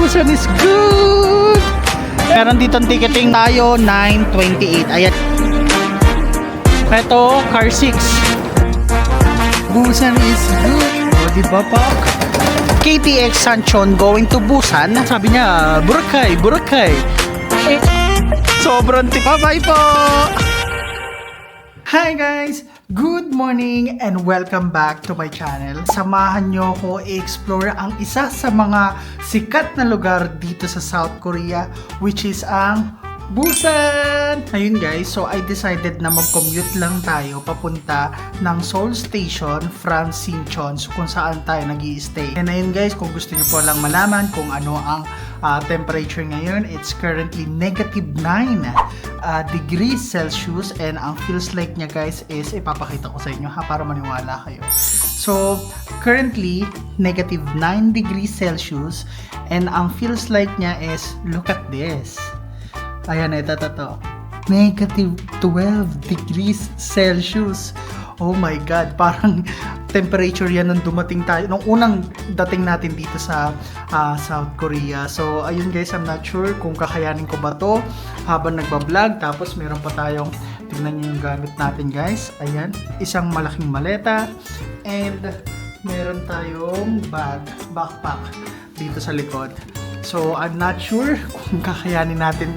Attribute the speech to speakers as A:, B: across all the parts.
A: Busan is good! Meron dito ticketing tayo, 9.28. Ayan. Ito, car 6. Busan is good. O, diba pak? KTX Sanchon going to Busan. Sabi niya, Boracay, Boracay. Sobrang tipa. Bye po! Hi guys! Good morning and welcome back to my channel. Samahan nyo ko i-explore ang isa sa mga sikat na lugar dito sa South Korea, which is ang Busan! Ayun guys, so I decided na mag-commute lang tayo papunta ng Seoul Station from Sinchon, so kung saan tayo nag-i-stay. And ayun guys, kung gusto nyo po lang malaman kung ano ang temperature ngayon, it's currently -9 degrees Celsius, and ang feels like niya guys is ipapakita ko sa inyo ha, para maniwala kayo. So currently -9 degrees Celsius, and ang feels like niya is, look at this. Ayan, ito. -12 degrees Celsius. Oh my God, parang temperature yan nung dumating tayo, nung unang dating natin dito sa South Korea. So, ayun guys, I'm not sure kung kakayanin ko ba to habang nagbablog. Tapos, meron pa tayong, tignan nyo yung gamit natin guys. Ayan, isang malaking maleta. And, meron tayong backpack dito sa likod. So, I'm not sure kung kakayanin natin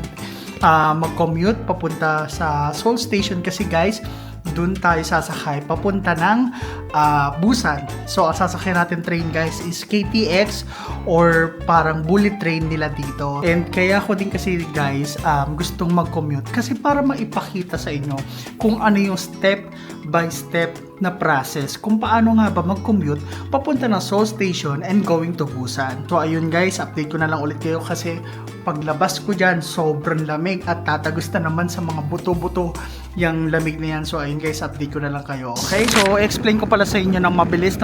A: mag-commute papunta sa Seoul Station kasi guys, dun tayo sasakay papunta ng Busan. So ang sasakyan natin train guys is KTX or parang bullet train nila dito. And kaya ko din kasi guys gustong mag-commute kasi para maipakita sa inyo kung ano yung step by step na process kung paano nga ba mag-commute papunta ng Seoul Station and going to Busan. So ayun guys, update ko na lang ulit kayo kasi paglabas ko dyan, sobrang lamig at tatagos na naman sa mga buto-buto yung lamig na yan. So ayun guys, update ko na lang kayo. Okay, so explain ko pala sa inyo ng mabilis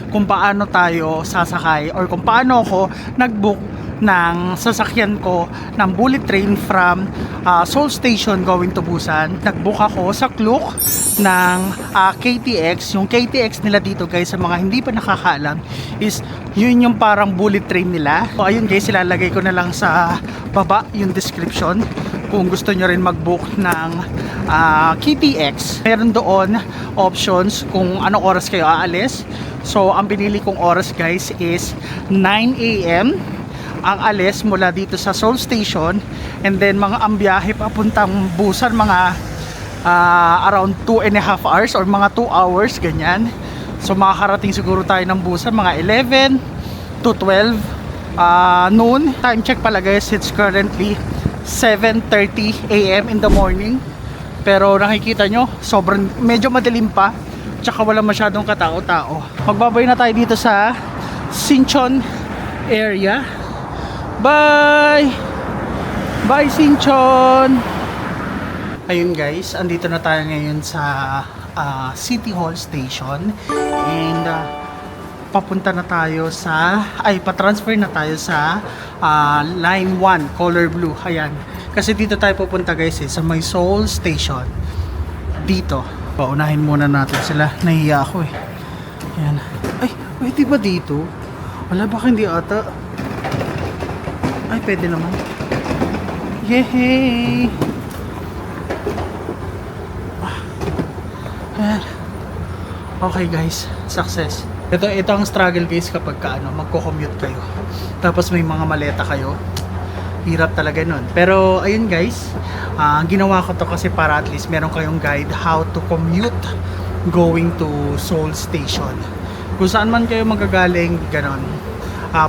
A: kung paano tayo sasakay or kung paano ako nag-book ng sasakyan ko ng bullet train from Seoul Station going to Busan. Nag-book ako sa Klook ng KTX. Yung KTX nila dito guys, sa mga hindi pa nakakaalam, is yun yung parang bullet train nila. So ayun guys, ilalagay ko na lang sa baba yung description kung gusto nyo rin mag-book ng KTX. Meron doon options kung anong oras kayo aalis. So ang pinili kong oras guys is 9 AM ang alis mula dito sa Seoul Station, and then mga ang biyahe papuntang Busan mga around 2.5 hours or mga 2 hours ganyan. So makakarating siguro tayo ng Busan mga 11 to 12 noon. Time check pala guys, it's currently 7:30 AM in the morning. Pero nakikita nyo, sobrang medyo madilim pa, tsaka wala masyadong katao-tao. Magbabay na tayo dito sa Sinchon area. Bye! Bye Sinchon! Ayun guys, andito na tayo ngayon sa City Hall Station, and papunta na tayo sa, patransfer na tayo sa Line 1, color blue. Ayan, kasi dito tayo pupunta guys sa may Seoul Station. Dito, paunahin muna natin sila, nahiya ako eh. Ayan, pwede ba dito? Wala, baka hindi ata. Pwede naman. Yehey! Ayan. Okay guys, success. Ito ang struggle guys kapag magko-commute kayo. Tapos may mga maleta kayo. Hirap talaga nun. Pero ayun guys, ginawa ko to kasi para at least meron kayong guide how to commute going to Seoul Station. Kung saan man kayo magagaling, ganon.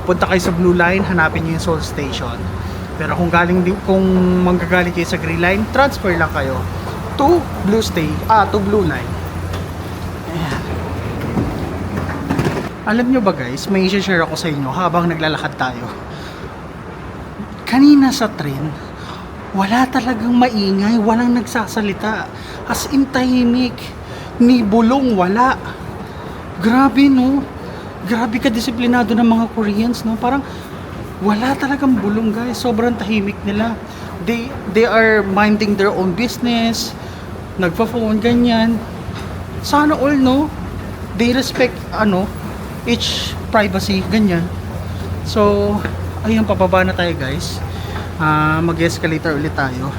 A: Punta kayo sa Blue Line, hanapin niyo yung Seoul Station. Pero kung manggagaling kayo sa Green Line, transfer lang kayo to Blue Line. Ayan. Alam nyo ba guys, may i-share ako sa inyo habang naglalakad tayo. Kanina sa train, wala talagang maingay, walang nagsasalita. As in tahimik, ni bulong wala. Grabe no. Grabe ka disiplinado ng mga Koreans, no? Parang wala talagang bulong guys, sobrang tahimik nila. They are minding their own business, nagpa-phone ganyan. Sana all no, they respect each privacy ganyan. So Ayun, pababa na tayo guys. Mag-escalator ulit tayo.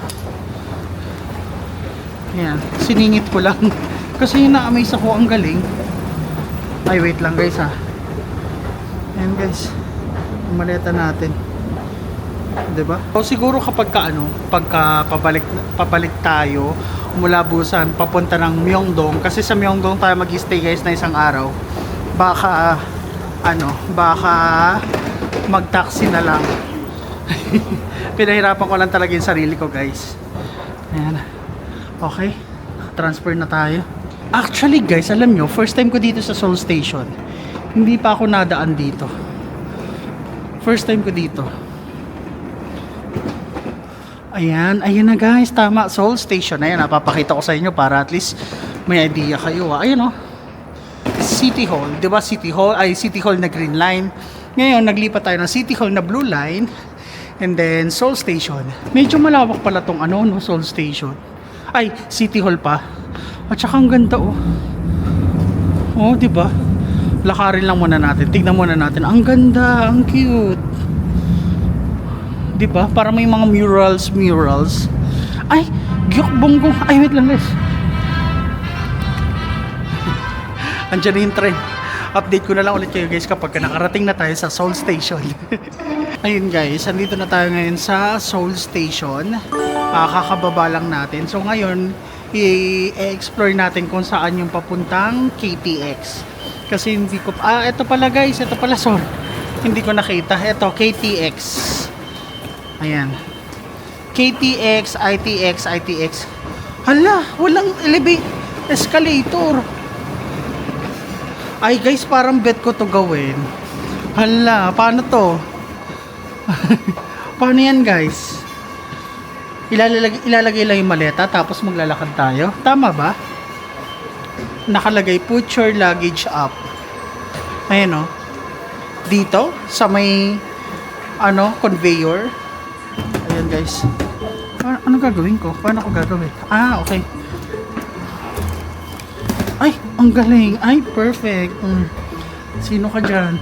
A: Ayan, siningit ko lang. Kasi na-amaze ako, ang galing. Ay, wait lang guys ha. Ayan guys, yung maleta natin. 'Di ba? O siguro kapag pagka pabalik tayo mula Busan papunta ng Myeongdong, kasi sa Myeongdong tayo mag-stay guys na isang araw. Baka baka mag-taxi na lang. Pinahirapan ko lang talaga yung sarili ko guys. Ayan. Okay, transfer na tayo. Actually guys, alam nyo, first time ko dito sa Seoul Station. Hindi pa ako nadaan dito. First time ko dito. Ayan na guys, tama, Seoul Station. Ayan, napapakita ko sa inyo para at least may idea kayo. Ayan o. City Hall, 'di ba? City Hall na green line. Ngayon, naglipat tayo ng City Hall na blue line. And then Seoul Station. Medyo malawak pala tong Seoul Station. Ay, City Hall pa. At saka ang ganda oh. Oh, 'di ba? Lakarin lang muna natin. Tignan muna natin. Ang ganda, ang cute. 'Di ba? Para may mga murals. Ay, Gyeokbonggo. Ay, wait lang guys. Andiyan na yung train. Update ko na lang ulit kayo guys kapag nakarating na tayo sa Seoul Station. Ayun guys, andito na tayo ngayon sa Seoul Station. Kakababa lang natin. So ngayon, i-explore natin kung saan yung papuntang KTX. Kasi hindi ko... ito pala guys, ito pala, sorry. Hindi ko nakita. Ito, KTX. Ayan. KTX, ITX. Hala, walang escalator. Ay guys, parang bet ko to gawin. Hala, paano to? Paano yan guys? Ilalagay lang yung maleta tapos maglalakad tayo. Tama ba? Nakalagay, put your luggage up. Ayan o. Dito, sa may conveyor. Ayan guys. Ano gagawin ko? Paano ko gagawin? Okay. Ay, ang galing. Ay, perfect. Sino ka dyan?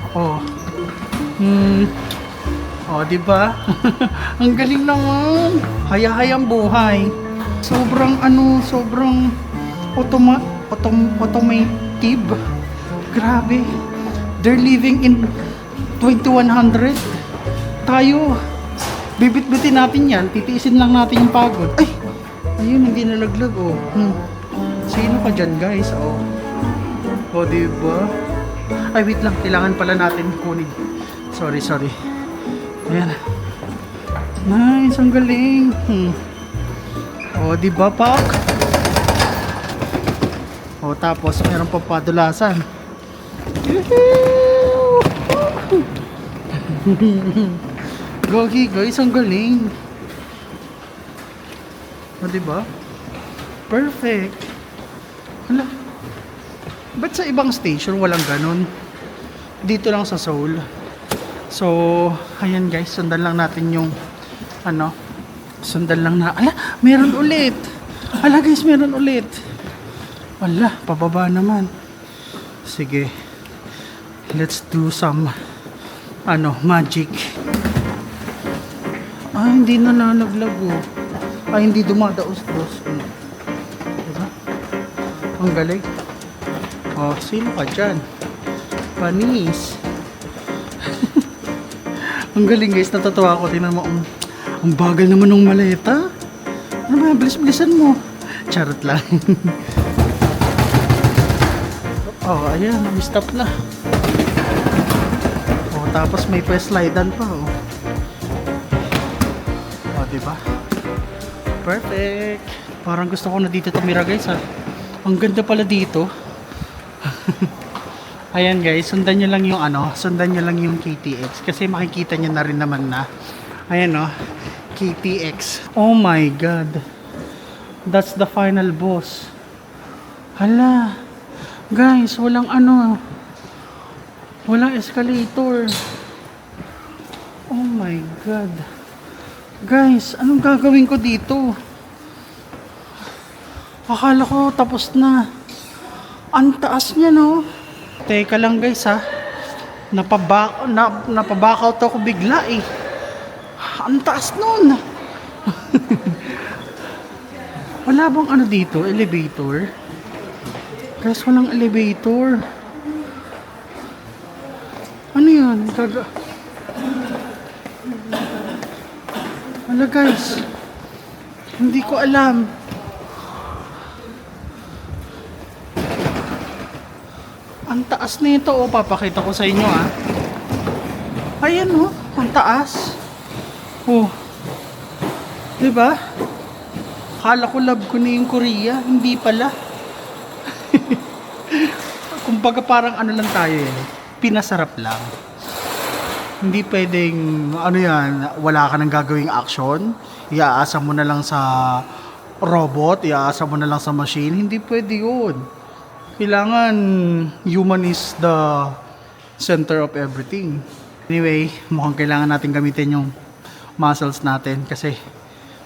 A: Diba? Ang galing naman. Haya-hayang buhay. Sobrang automotive. Grabe. They're living in 2100. Tayo, bibit-bitin natin yan. Titiisin lang natin yung pagod. Ay, ayun, hindi nalaglag Sino ka dyan guys? Diba? Ay, wait lang. Kailangan pala natin kunin. Sorry. Ayan. Nice. Ang galing. Diba, Pak? Tapos meron pa padulasan. Gogi guys. Ang galing. Diba? Perfect. Hala. Ba't sa ibang station walang ganun? Dito lang sa Seoul. So, ayan guys, sundan lang natin yung sundan lang na. Ala, meron ulit. Ala guys, meron ulit. Ala, pababa naman. Sige. Let's do some magic. Hindi na nalaglag hindi dumadaos-dos. Diba? Ang galing. Sino ka dyan? Panis. Ang galing guys, natatawa ako. Tingnan mo, ang bagal naman ng maleta. Ano ba, bilis-bilisan mo. Charot lang. Ayan, stop na. Tapos may pa-slidean pa. Diba? Perfect. Parang gusto ko na dito tumira guys Ang ganda pala dito. Ayan guys, sundan nyo lang yung KTX kasi makikita nyo na rin naman na. Ayan KTX. Oh my god. That's the final boss. Hala. Guys, walang walang escalator. Oh my god. Guys, anong gagawin ko dito? Akala ko tapos na. Ang taas niya Teka lang guys Napaback out ako bigla eh. Ang taas nun. Wala bang ano dito? Elevator? Guys, walang elevator. Ano yan? Wala guys. Hindi ko alam. Ang taas nito, oh, papakita ko sa inyo ah. Ayan oh, ang taas. Oh. 'Di ba? Akala ko love ko na yung Korea, hindi pala. Kumbaga parang ano lang tayo eh, pinasarap lang. Hindi pwedeng ano yan, wala ka nang gagawing action, iaasa mo na lang sa robot, iaasa mo na lang sa machine, hindi pwede yun. Kailangan human is the center of everything. Anyway, mukhang kailangan natin gamitin yung muscles natin kasi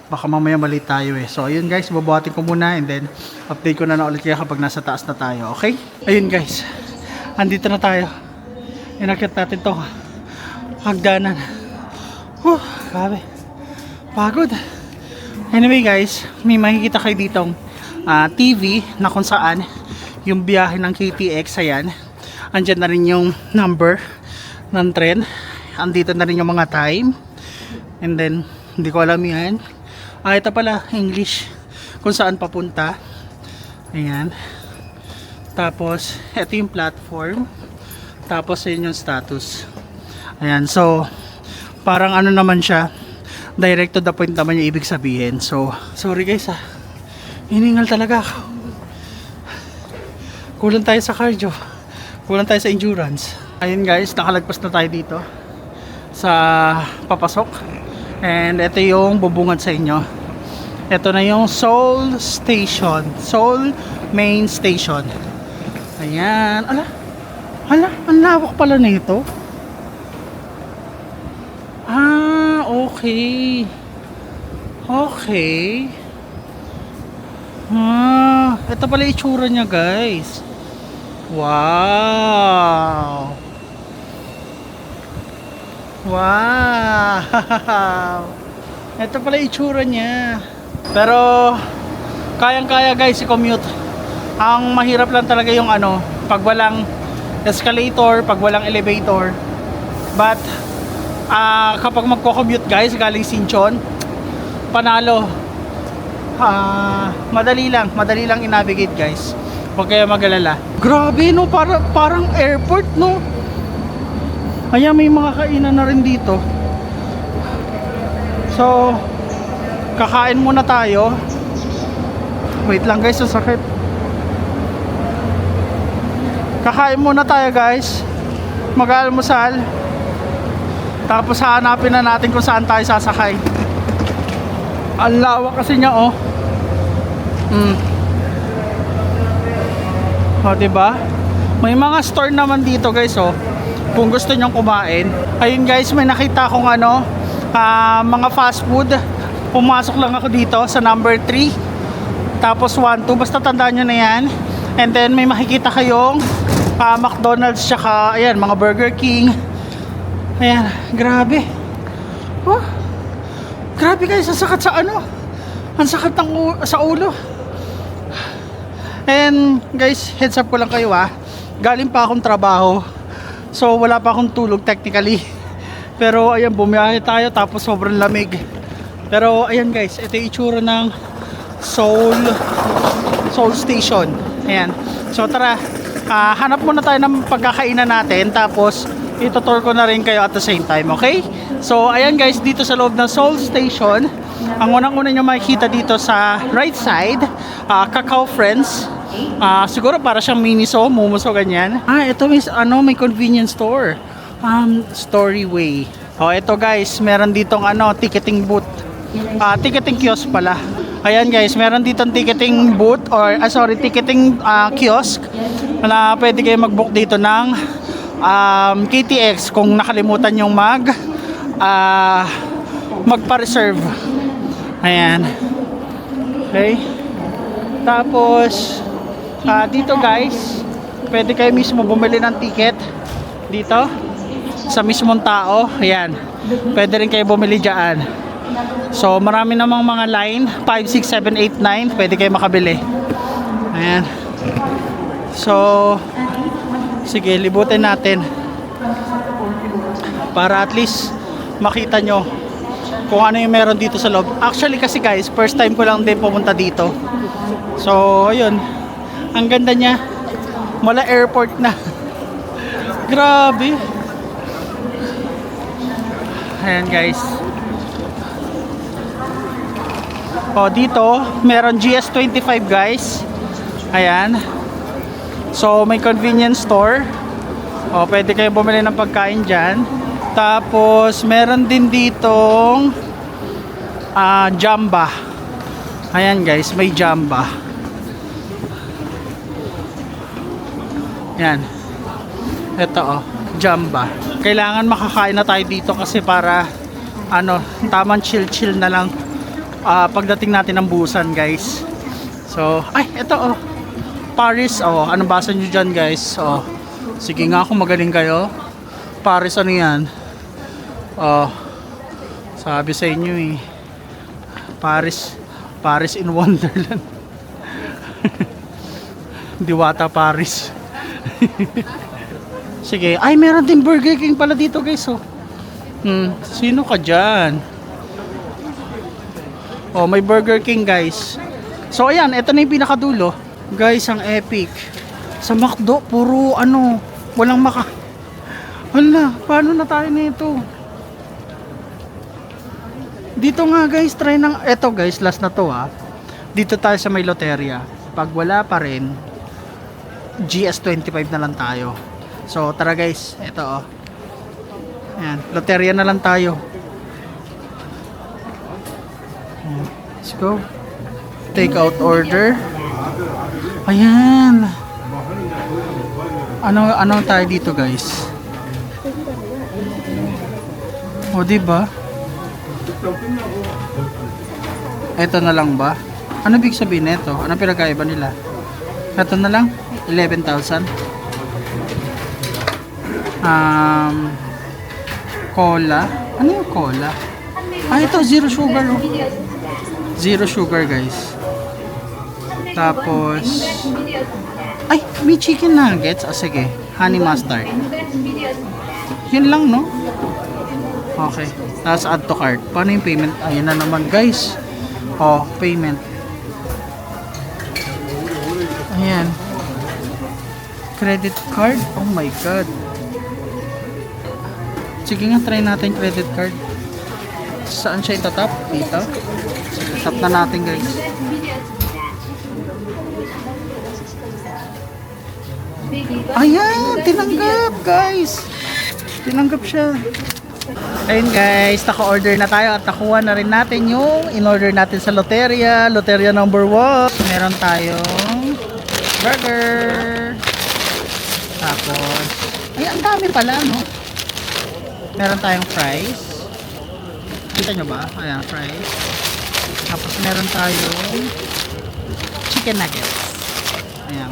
A: baka mamaya mali tayo eh. So ayun guys, babawatin ko muna and then update ko na ulit kayo kapag nasa taas na tayo, okay? Ayun guys, andito na tayo. Inakit natin to hagdanan. Grabe, pagod. Anyway guys, may makikita kayo ditong TV na kung saan yung biyahe ng KTX, ayan. Andyan na rin yung number ng tren. Andito na rin yung mga time. And then, hindi ko alam yan. Ito pala, English. Kung saan papunta. Ayan. Tapos, ito yung platform. Tapos, yun yung status. Ayan, so, parang ano naman siya. Direct to the point naman yung ibig sabihin. So, sorry guys hiningal talaga ako. Kulang tayo sa cardio, kulang tayo sa endurance. Ayun guys, nakalagpas na tayo dito sa papasok. And ito yung bubungad sa inyo. Ito na yung Seoul Station, Seoul Main Station. Ayan, ang lawak pala nito. Okay. Ito pala yung itsura niya guys. Wow. Ito pala yung itsura niya. Pero kayang-kaya guys i-commute. Ang mahirap lang talaga yung ano, pag walang escalator, pag walang elevator. But kapag magko-commute guys galing Sinchon, panalo. Madali lang i-navigate guys. Huwag kayo mag-alala. Grabe no, parang airport no. Ayan, may mga kainan na rin dito. So, kakain muna tayo. Wait lang guys, sasakit. Kakain muna tayo guys. Mag-almusal. Tapos hanapin na natin kung saan tayo sasakay. Ang lawak kasi niya oh. Diba? May mga store naman dito guys oh. Kung gusto nyong kumain. Ayun guys, may nakita akong ano, mga fast food. Pumasok lang ako dito sa number 3. Tapos 1, 2, basta tandaan nyo na yan. And then may makikita kayong McDonald's tsaka ayan, mga Burger King. Ayan, grabe. Grabe guys, ang sakit sa ano. Ang sakit sa ulo. And guys, heads up ko lang kayo galing pa akong trabaho. So wala pa akong tulog technically. Pero ayan, bumiyahe tayo tapos sobrang lamig. Pero ayan guys, ito yung itsura ng Seoul Station. Ayan. So tara, hanap muna tayo ng pagkakainan natin. Tapos itutur ko na rin kayo at the same time, okay? So ayan guys, dito sa loob ng Seoul Station, ang unang-una nyo makikita dito sa right side, Kakao Friends. Siguro para siyang Miniso, Momoso, ganyan. Ito may convenience store. Storyway. Ito guys, meron ditong ticketing booth. Ticketing kiosk pala. Ayan guys, meron ditong ticketing booth ticketing kiosk na pwede kayo mag-book dito ng KTX kung nakalimutan yung magpa-reserve. Ayan. Okay. Tapos dito guys, pwede kayo mismo bumili ng ticket dito. sa mismong tao. Ayan, pwede rin kayo bumili dyan. So marami namang mga line, 5, 6, 7, 8, 9, pwede kayo makabili. Ayan. So sige, libutin natin para at least makita nyo kung ano yung meron dito sa loob. Actually kasi guys, first time ko lang din pumunta dito. So ayun, ang ganda niya, mula airport na. Grabe. Ayan guys. O dito, meron GS25 guys. Ayan. So may convenience store. O pwede kayo bumili ng pagkain dyan. Tapos meron din ditong Jamba. Ayan guys, may Jamba. Yan. Ito Jamba. Kailangan makakain na tayo dito kasi para tamang chill na lang pagdating natin ng Busan guys. So, ito Paris, anong basa nyo dyan guys? Sige nga kung magaling kayo. Paris ano yan? Sabi sa inyo Paris in Wonderland. Diwata Paris. Sige, meron din Burger King pala dito guys. Sino ka dyan? May Burger King guys. So ayan, ito na yung pinakadulo. Guys, ang epic. Sa McDo, puro walang Hala, paano na tayo nito? Dito nga guys, try eto guys, last na to Dito tayo sa may loteria. Pag wala pa rin, GS25 na lang tayo. So tara guys, eto Ayan, loteria na lang tayo. Let's go. Take out order. Ayan. Ano tayo dito guys? Diba? Ito na lang ba? Ano big sabihin nito? Ano pinagkaiba nila? Ito na lang? 11,000. Cola. Ano yung cola? Ito zero sugar. Zero sugar guys. Tapos may chicken nuggets. Sige, honey mustard. Yun lang no? Okay, tapos add to cart. Paano yung payment? Ayan na naman guys. Payment. Ayan. Credit card. Oh my god. Sige nga, try natin credit card. Saan siya itatap? Dito. Tap na natin guys. Ayan, tinanggap guys. Tinanggap siya. Ayun guys, naka-order na tayo at nakuha na rin natin yung in-order natin sa loteria. Loteria number 1. Meron tayong burger. Tapos, ang dami pala, no? Meron tayong fries. Kita nyo ba? Ayan, fries. Tapos meron tayong chicken nuggets. Ayan.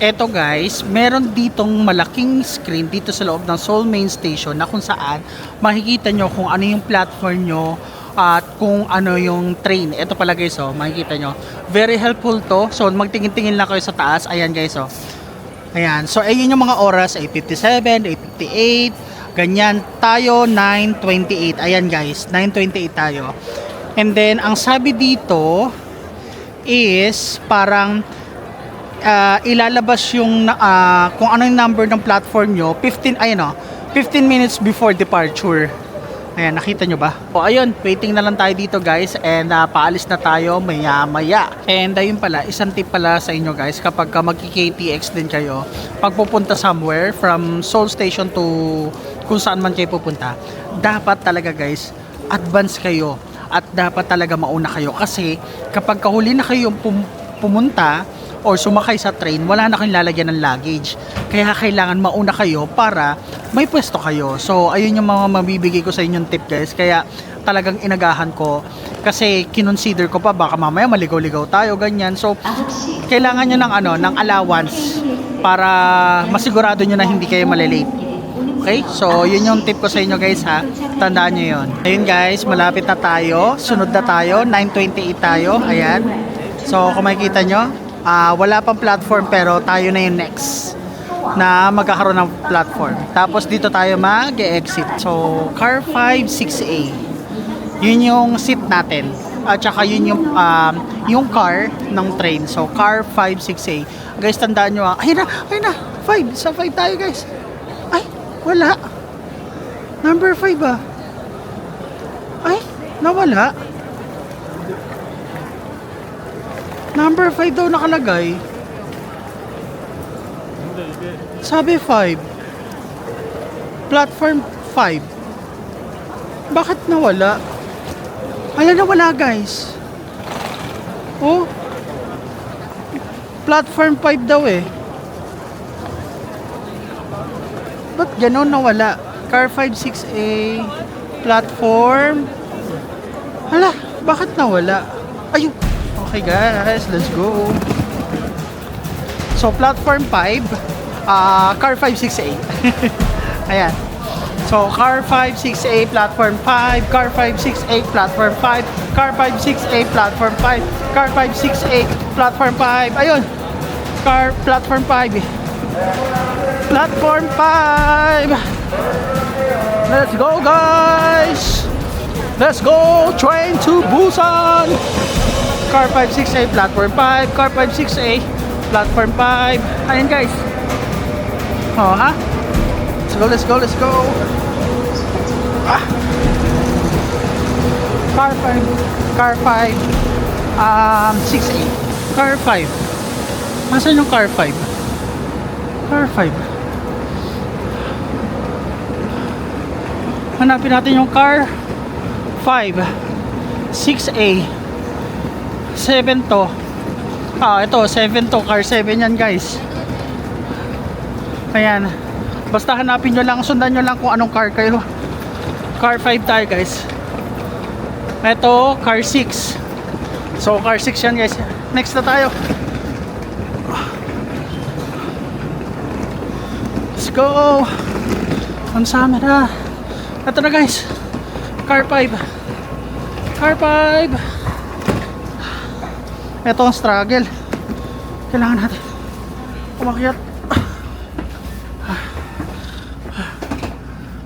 A: Eto guys, meron ditong malaking screen dito sa loob ng Seoul Main Station na kung saan makikita nyo kung ano yung platform nyo at kung ano yung train. Eto pala guys, makikita nyo. Very helpful to. So magtingin-tingin lang kayo sa taas. Ayan guys, Ayan. So ayun yung mga oras, 8:57, 8:58, ganyan. Tayo 9:28. Ayan guys, 9:28 tayo. And then ang sabi dito is parang ilalabas yung kung ano yung number ng platform nyo 15 minutes before departure. Ayan, nakita nyo ba? Ayun, waiting na lang tayo dito guys, and paalis na tayo maya maya. And ayun pala, isang tip pala sa inyo guys, kapag magki-KTX din kayo, pag pupunta somewhere from Seoul Station to kung saan man kayo pupunta, dapat talaga guys, advance kayo at dapat talaga mauna kayo, kasi kapag kahuli na kayo pumunta or sumakay sa train, wala na kayong lalagyan ng luggage. Kaya kailangan mauna kayo para may pwesto kayo. So ayun yung mga mabibigay ko sa inyong tip guys. Kaya talagang inagahan ko kasi kinonsider ko pa baka mamaya maligaw-ligaw tayo ganyan. So kailangan nyo ng ng allowance para masigurado nyo na hindi kayo malilate. Okay? So yun yung tip ko sa inyo guys ha. Tandaan nyo yun. Ayun guys, malapit na tayo. Sunod na tayo. 9:28 tayo. Ayan. So kung makikita nyo, wala pang platform pero tayo na yung next na magkakaroon ng platform. Tapos dito tayo mag-exit. So car 5 6A. Yun yung seat natin. At saka yun yung car ng train. So car 5 6A. Guys, tandaan nyo ayun na 5. Sa 5 tayo guys. Ay, wala. Number 5 Ay, nawala. Number 5 daw nakalagay. Sabi 5. Platform 5. Bakit nawala? Nawala guys. Oh. Platform 5 daw eh. Ba't gano'n nawala? Car 5 6A. Platform. Bakit nawala? Ayun. Okay guys, let's go. So platform 5, car 5 6A. Ayan. So car 5 6A, platform 5, car 5 6A, platform 5, car 5 6A, platform 5, car 5 6A, platform 5. Ayun. Platform 5. Platform 5. Let's go guys. Let's go train to Busan. Car 5 6A, platform 5, car 5 6A, platform 5. Ayan guys. Oh ha. Let's go. Car 5 6A. Car 5. Nasaan yung car 5? Car 5. Hanapin natin yung car 5 6A. 7 to. Ito 7 to. Car 7 yan guys. Ayan. Basta hanapin nyo lang, sundan nyo lang kung anong car kayo. Car 5 tayo guys. Ito car 6. So car 6 yan guys. Next na tayo. Let's go. Ang sama na. Ito na guys. Car 5. Car 5. Ito ang struggle. Kailangan natin umakyat.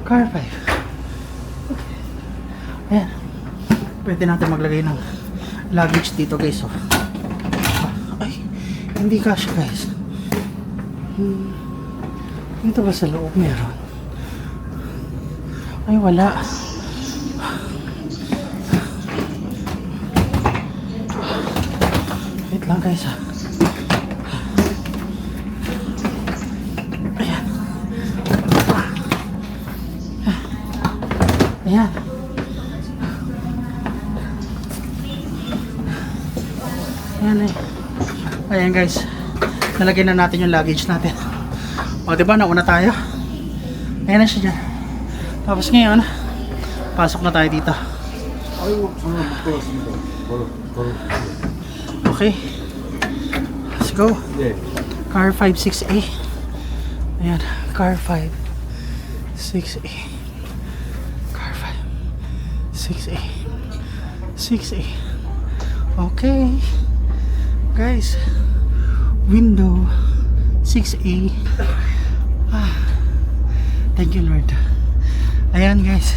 A: Car 5. Ayan. Pwede natin maglagay ng luggage dito guys. Ay, hindi kasya guys. Dito ba sa loob meron? Ay, wala. Wait lang guys Ayan. Ayan. Ayan eh. Ayan guys. Nalagyan na natin yung luggage natin. O diba, nauna tayo. Ayan na siya dyan. Tapos ngayon, pasok na tayo dito. Okay. Let's go. Car 5 6A. Ayan. Car 5 6A. Car 5 6A. 6A. Okay. Guys. Window 6A. Thank you Lord. Ayan guys.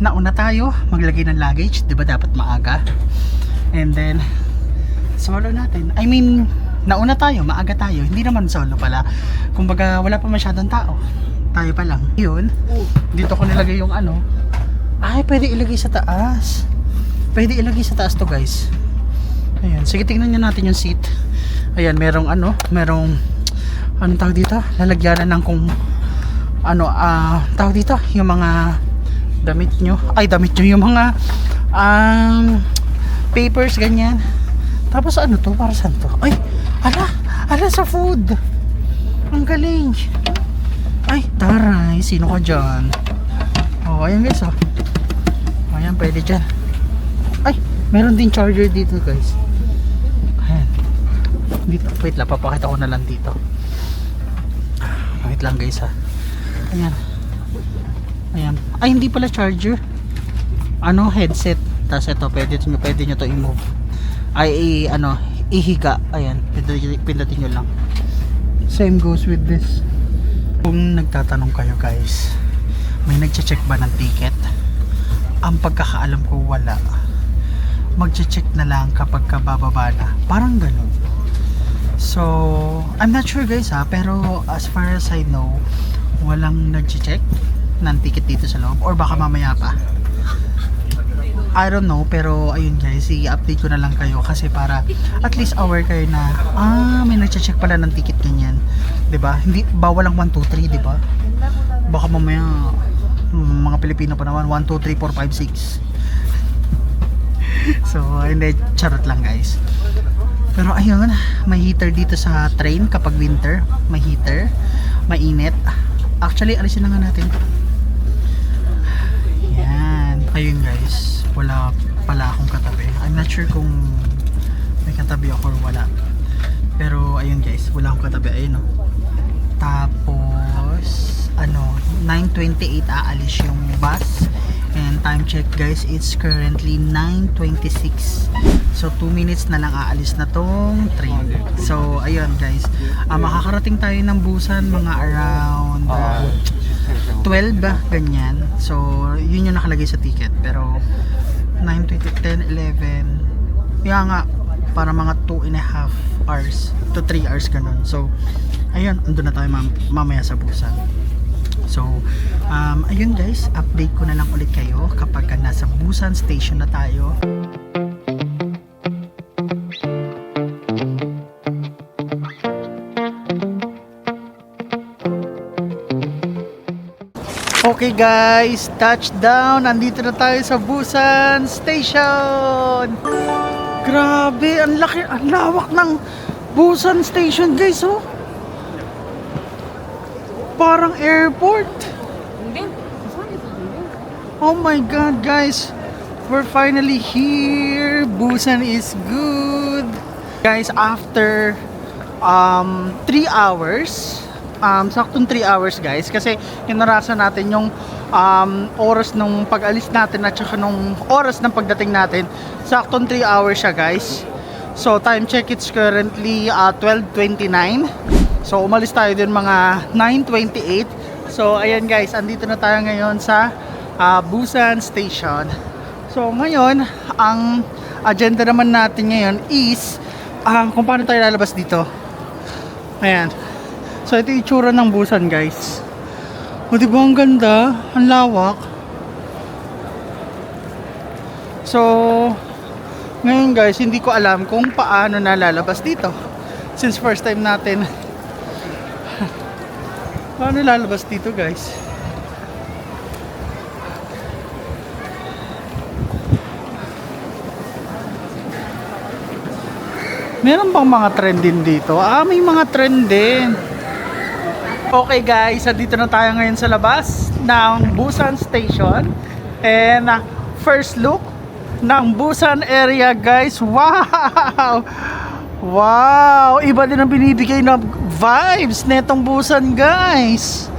A: Nauna tayo maglagay ng luggage, 'di ba dapat maaga? And then solo natin. I mean, nauna tayo, maaga tayo. Hindi naman solo pala. Kumbaga wala pa masyadong tao. Tayo pa lang. 'Yun. Dito ko nilagay yung Ay, pwede ilagay sa taas. Pwede ilagay sa taas to, guys. Ayan, sige tingnan niyo natin yung seat. Ayan, merong anong tawag dito? Lalagyanan ng kung tawag dito, yung mga damit nyo, yung mga papers, ganyan. Tapos ano to? Para saan to? Ay! Ala sa food! Ang galing! Ay, taray! Sino ka dyan? Oh, ayan guys, oh. Ayan, pwede dyan. Ay! Meron din charger dito guys. Ayan. Dito, wait lang, papakita ko na lang dito. Wait lang guys, ha. Ayan. Ayan. Ay, hindi pala charger. Ano, headset. Tapos ito, pwede nyo to i-move. Ay, ihiga. Ayan, pindutin nyo lang. Same goes with this. Kung nagtatanong kayo guys, may nagche-check ba ng ticket? Ang pagkakaalam ko wala. Magche-check na lang kapag kabababa na. Parang ganun. So, I'm not sure guys ha, pero as far as I know, walang nagche-check ng ticket dito sa loob, or baka mamaya pa. I don't know, pero ayun guys, i-update ko na lang kayo kasi para at least aware kayo na may nagche-check pala ng ticket ganyan. 'Di ba? Hindi bawal ang 1 2 3, 'di ba? Baka mamaya mga Pilipino pa naman 1 2 3 4 5 6. So, hindi, charot lang guys. Pero ayun, may heater dito sa train kapag winter, may heater, mainit. Actually, alisin na nga natin. Yan, ayun guys. Wala pala akong katabi. I'm not sure kung may katabi ako or wala. Pero ayun guys, wala akong katabi. Ayun, no? Tapos 9:28 aalis yung bus. And time check guys, it's currently 9:26. So 2 minutes na lang aalis na tong train. So ayun guys, makakarating tayo ng Busan mga around 12 ba, ganyan. So yun yung nakalagay sa ticket. Pero 9, 10, 11, kaya nga para mga 2.5 hours to 3 hours ganun. So ayun, andun na tayo mamaya sa Busan. So ayun guys, update ko na lang ulit kayo kapag nasa Busan station na tayo. Okay guys, touchdown! Nandito na tayo sa Busan Station! Grabe, ang laki, ang lawak ng Busan Station guys, oh! Parang airport! Oh my god guys! We're finally here! Busan is good! Guys, after 3 hours, saktong 3 hours guys, kasi inarasan natin yung oras ng pag-alis natin at saka nung oras ng pagdating natin. Saktong 3 hours siya guys. So time check, it's currently 12:29. So umalis tayo din mga 9:28. So ayan guys, andito na tayo ngayon sa Busan Station. So ngayon, ang agenda naman natin ngayon is kung paano tayo lalabas dito. Ayan. So ito yung itsura ng Busan guys. O diba ang ganda? Ang lawak. So ngayon guys, hindi ko alam kung paano na lalabas dito. Since first time natin. Paano lalabas dito guys? Meron bang mga trend din dito? May mga trend din. Okay guys, dito na tayo ngayon sa labas ng Busan Station. And first look ng Busan area guys. Wow! Wow! Iba din ang binibigay na vibes netong Busan guys.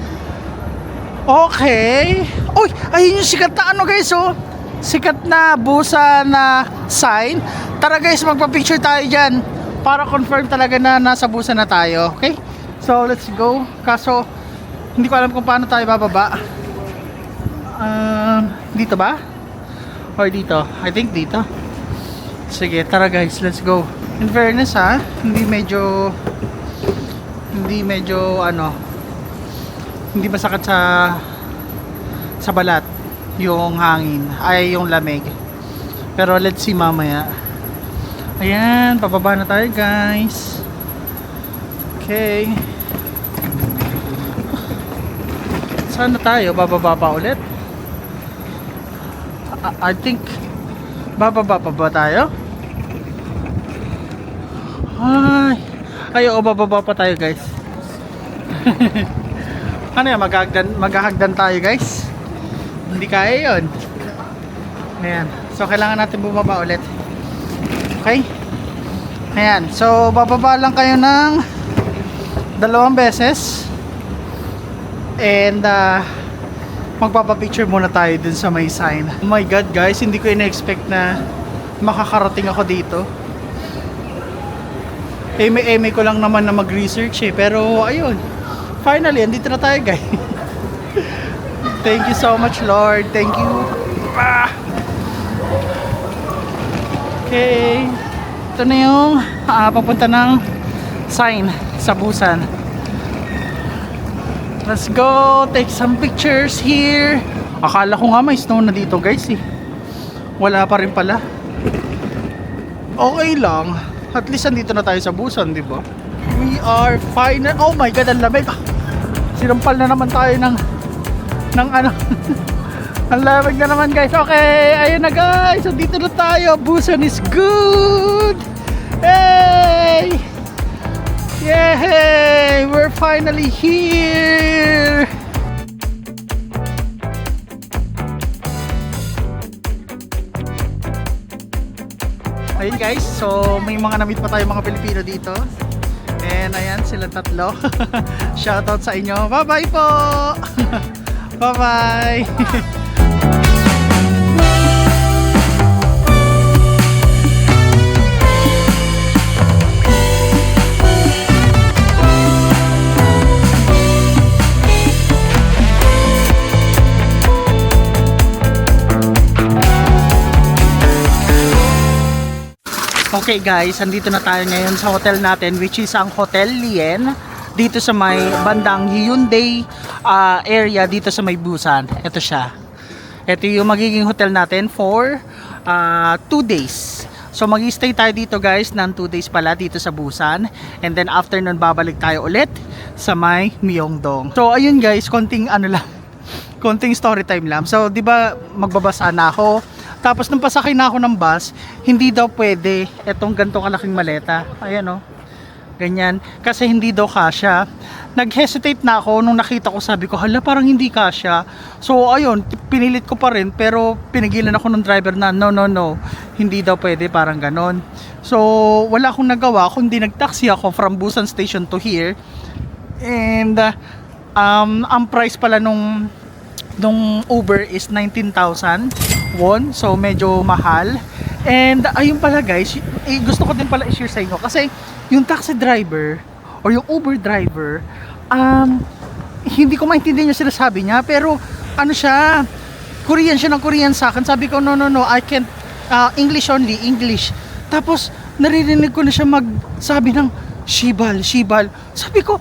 A: Okay. Uy! Ayun yung sikat na guys, oh. Sikat na Busan na sign. Tara guys, magpa-picture tayo dyan para confirm talaga na nasa Busan na tayo. Okay? So let's go. Kaso hindi ko alam kung paano tayo bababa. Dito ba? Or dito? I think dito. Sige, tara guys, let's go. In fairness hindi medyo hindi masakit sa balat yung hangin, ay yung lamig. Pero let's see mamaya. Ayan, pababa na tayo guys. Okay. Saan na tayo? Bababa pa ulit? I think bababa pa ba tayo? Ay, oo, bababa pa tayo guys. Ano yan, maghahagdan tayo guys. Hindi kaya yun. Ayan, so kailangan natin bumaba ulit. Okay. Ayan, so bababa lang kayo ng 2 beses. And magpapapicture muna tayo dun sa may sign. Oh my god guys, hindi ko ina-expect na makakarating ako dito. Eme ko lang naman na mag-research eh. Pero ayun, finally, andito na tayo guys. Thank you so much Lord. Thank you. Okay. Ito na yung papunta ng sign sa Busan. Let's go. Take some pictures here. Akala ko nga may snow na dito guys eh. Wala pa rin pala. Okay lang. At least andito na tayo sa Busan, di ba? We are final. Oh my god, ang lamig. Sinampal na naman tayo ng ano. Ang lamig na naman guys. Okay, ayun na guys. So dito na tayo. Busan is good. Hey! Yay! We're finally here. Ayun guys, so may mga na-meet pa tayo mga Pilipino dito. And ayan, sila tatlo. Shoutout sa inyo. Bye-bye po! Bye-bye! Okay guys, andito na tayo ngayon sa hotel natin, which is ang Hotel Lien dito sa may bandang Hyundai area dito sa may Busan. Ito siya. Ito yung magiging hotel natin for 2 days. So mag-stay tayo dito guys ng 2 days pala dito sa Busan. And then after nun babalik tayo ulit sa may Myeongdong. So ayun guys, konting story time lang. So 'di ba magbabasa na ako. Tapos nung pasakay na ako ng bus, hindi daw pwede etong ganito kalaking maleta. Ayan o. Ganyan. Kasi hindi daw kasya. Nag-hesitate na ako nung nakita ko, sabi ko, hala parang hindi kasya. So ayun, pinilit ko pa rin, pero pinigilan ako ng driver na no. Hindi daw pwede, parang ganon. So wala akong nagawa, kundi nag-taxi ako from Busan Station to here. And ang price pala nung Uber is 19,000 won, so medyo mahal. And ayun pala guys, gusto ko din pala i-share sa inyo kasi yung taxi driver or yung Uber driver, hindi ko maintindihan yung sinasabi niya, pero ano siya, Korean siya ng Korean sa akin. Sabi ko no, I can't, English only, English. Tapos naririnig ko na siya magsabi ng shibal. Sabi ko,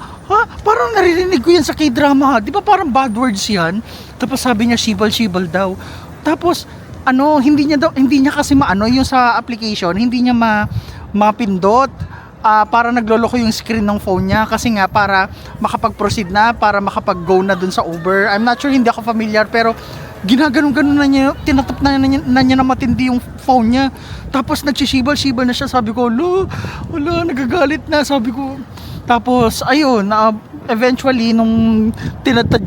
A: parang naririnig ko yan sa K-drama, di ba parang bad words yan? Tapos sabi niya shibal daw. Tapos hindi niya kasi maano yung sa application, hindi niya mapindot. Para nagloloko yung screen ng phone niya kasi nga para makapag-proceed na, para makapag-go na dun sa Uber. I'm not sure, hindi ako familiar, pero ginaganon-ganon na niya, tinatap na niya na matindi yung phone niya. Tapos nagsishibal na siya. Sabi ko, wala, nagagalit na. Sabi ko, tapos ayun, eventually nung tinatad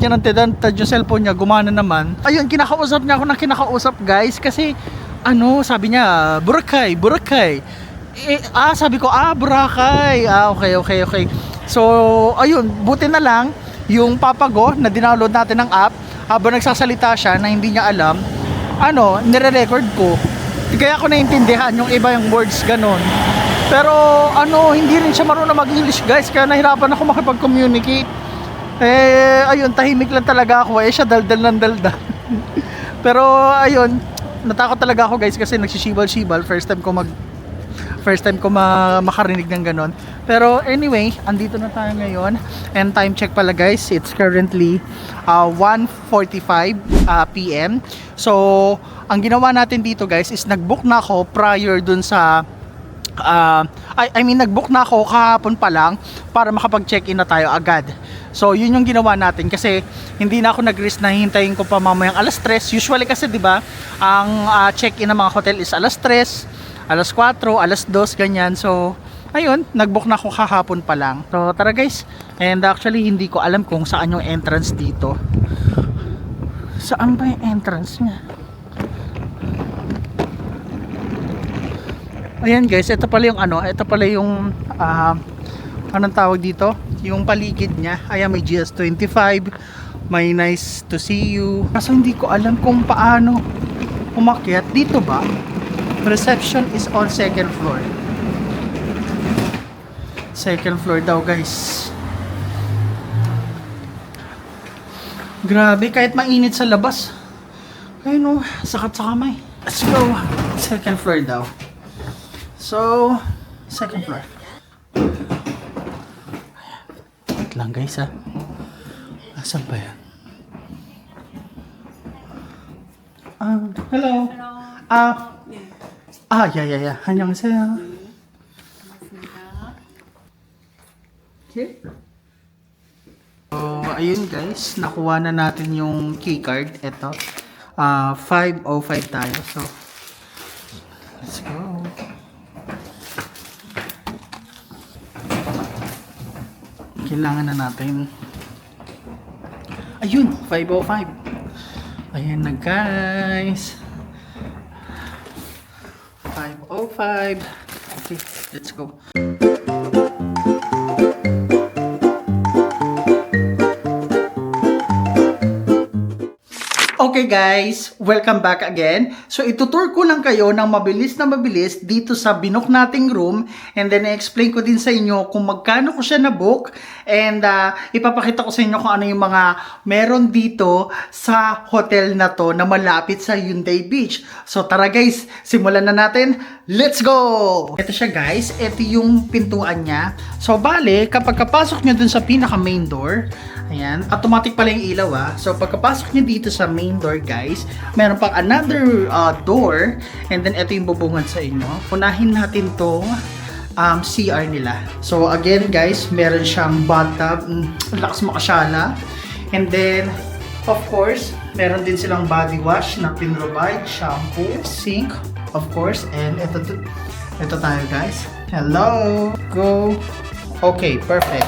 A: yung cellphone niya, gumana naman. Ayun, kinakausap niya ako ng kinakausap guys, kasi sabi niya, Boracay. Sabi ko, Boracay. Okay. So ayun, buti na lang yung Papago na dinownload natin ng app, habang nagsasalita siya na hindi niya alam, nire-record ko. Kaya ko naintindihan yung iba yung words ganon. Pero hindi rin siya marunong mag-English guys, kaya nahirapan ako makipag-communicate. Ayun, tahimik lang talaga ako. Siya daldal. Pero ayun, natakot talaga ako guys kasi nagsishibal. First time ko makarinig ng ganon. Pero anyway, andito na tayo ngayon. And time check pala guys, it's currently 1:45 PM. So ang ginawa natin dito guys is nag-book na ako prior dun sa nag-book na ako kahapon pa lang para makapag-check-in na tayo agad. So yun yung ginawa natin kasi hindi na ako nag-risk na hintayin ko pa mamayang alas 3. Usually kasi 'di ba, ang check-in ng mga hotel is alas 3, alas 4, alas 2 ganyan. So ayun, nag-book na ako kahapon pa lang. So tara guys, and actually hindi ko alam kung saan yung entrance dito. Saan ba yung entrance niya? Ayan guys, ito pala yung ano, ito pala yung anong tawag dito? Yung paligid niya. Ayan, may GS25, may nice to see you. Kaso hindi ko alam kung paano umakyat dito ba? Reception is on second floor. Second floor daw guys. Grabe, kahit mainit sa labas. Ayun o, sakat sa kamay. Let's go. Second floor daw. So, second floor. Wait lang guys ha. Asan ba yan? Hello. Yeah. 안녕하세요. Okay. So, ayun guys, nakuha na natin yung keycard. Ito. 5:05 tayo. So, let's go. Kailangan na natin. Ayun, 5:05. Ayan na guys. 5:05. Okay, let's go. Okay guys, welcome back again. So itutour ko lang kayo ng mabilis na mabilis dito sa binook nating room, and then i-explain ko din sa inyo kung magkano ko siya na-book, and ipapakita ko sa inyo kung ano yung mga meron dito sa hotel na to na malapit sa Hyundai Beach. So tara guys, simulan na natin. Let's go! Ito siya guys, ito yung pintuan niya. So bale, kapag kapasok nyo dun sa pinaka main door, ayan, automatic pala yung ilaw So pagkapasok nyo dito sa main door guys, meron pang another door, and then ito yung bubungan sa inyo. Unahin natin tong CR nila. So again guys, meron siyang bathtub, lakas makasyala. And then, of course, meron din silang body wash na pinrovide, shampoo, sink, of course, and ito tayo guys. Hello! Go! Okay, perfect.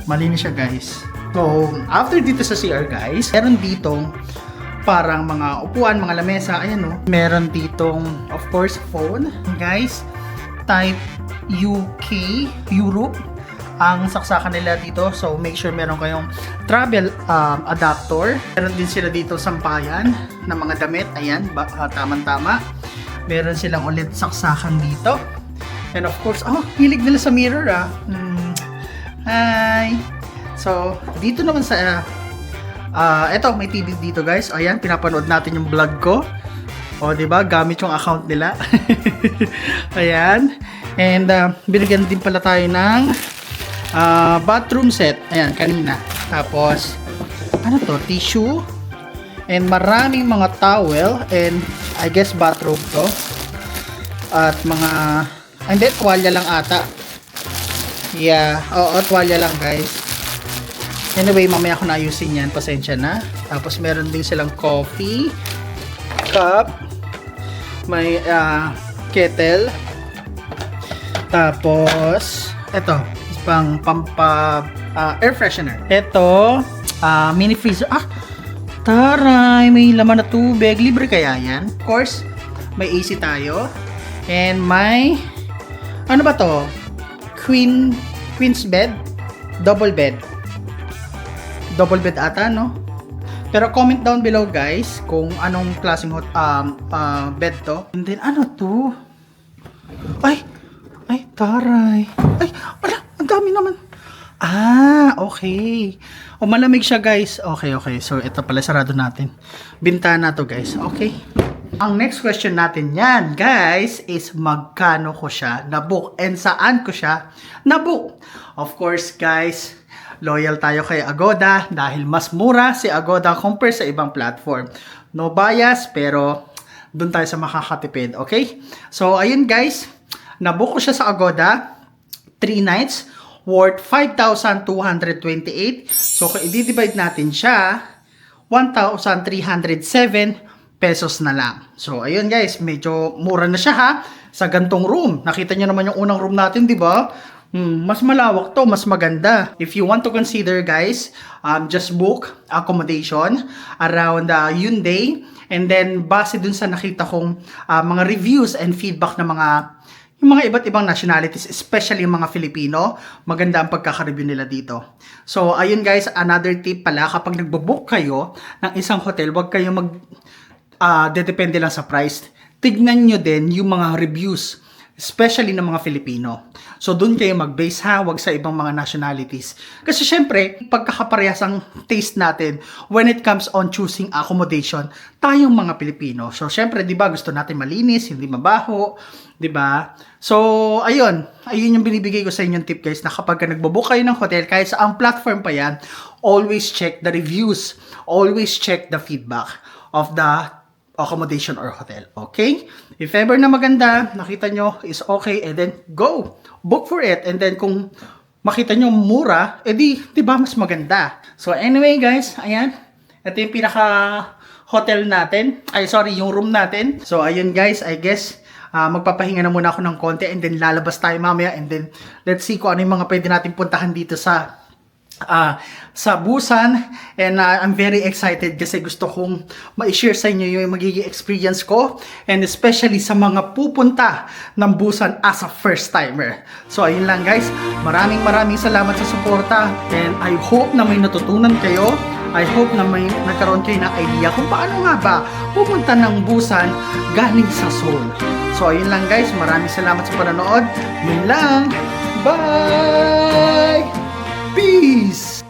A: Malinis siya guys. So, after dito sa CR guys, meron ditong parang mga upuan, mga lamesa, ayan o. Meron ditong, of course, phone. Guys, type UK, Europe, ang saksakan nila dito. So, make sure meron kayong travel adapter. Meron din sila dito sampayan ng mga damit. Ayan, tama-tama. Meron silang ulit saksakan dito. And of course, hilig nila sa mirror Hi! So, dito naman sa eto, may TV dito guys. Ayan, pinapanood natin yung vlog ko. O, diba? Gamit yung account nila. Ayan. And, binigyan din pala tayo ng bathroom set. Ayan, kanina. Tapos, ano to? Tissue. And maraming mga towel. And, I guess, bathrobe to. At mga, hindi, tuwalya lang ata. Yeah, oo, tuwalya lang guys. Anyway, mamaya ko na ayusin yan. Pasensya na. Tapos meron din silang coffee cup. May kettle. Tapos, eto. Pang air freshener. Eto, mini freezer. Taray! May laman na tubig. Libre kaya yan? Of course, may AC tayo. And may, ano ba to? Queen's bed? Double bed. Double bed ata, no? Pero comment down below guys kung anong klaseng bed to. And then ano to? Ay, taray. Ay, wala, ang dami naman. Okay. O, malamig siya guys. Okay. So ito pala, sarado natin. Bintana to guys. Okay. Ang next question natin yan guys is magkano ko siya na-book and saan ko siya na-book. Of course guys, loyal tayo kay Agoda dahil mas mura si Agoda compare sa ibang platform. No bias, pero dun tayo sa makakatipid, okay? So, ayun guys, nabook ko siya sa Agoda, 3 nights, worth 5,228. So, kung i-divide natin siya, 1,307 pesos na lang. So, ayun guys, medyo mura na siya ha, sa gantong room. Nakita nyo naman yung unang room natin, di ba? Mas malawak to, mas maganda. If you want to consider guys, just book accommodation around Hyundai. And then, base dun sa nakita kong mga reviews and feedback ng yung mga iba't ibang nationalities, especially yung mga Filipino, maganda ang pagkaka-review nila dito. So, ayun guys, another tip pala, kapag nagbo-book kayo ng isang hotel, wag kayo dedepende lang sa price. Tignan nyo din yung mga reviews, especially ng mga Filipino. So, dun kayo mag-base ha, wag sa ibang mga nationalities. Kasi syempre, pagkakaparehas ang taste natin when it comes on choosing accommodation, tayong mga Pilipino. So, syempre, di ba, gusto natin malinis, hindi mabaho, di ba? So, ayun yung binibigay ko sa inyong tip guys, na kapag nagbo-book kayo ng hotel, kahit sa ang platform pa yan, always check the reviews, always check the feedback of the accommodation or hotel. Okay? If ever na maganda, nakita nyo is okay, and then go. Book for it. And then kung makita nyo mura, edi, di ba, mas maganda. So anyway guys, ayan. Ito yung pinaka hotel natin. Ay, sorry, yung room natin. So ayun guys, I guess, magpapahinga na muna ako ng konti and then lalabas tayo mamaya and then let's see kung ano yung mga pwede natin puntahan dito sa Busan. And I'm very excited kasi gusto kong ma-share sa inyo yung magiging experience ko, and especially sa mga pupunta ng Busan as a first timer. So ayun lang guys, maraming salamat sa suporta, and I hope na may natutunan kayo. I hope na may nagkaroon kayo ng idea kung paano nga ba pupunta ng Busan galing sa Seoul. So ayun lang guys, maraming salamat sa panonood. Yun lang, bye! Peace!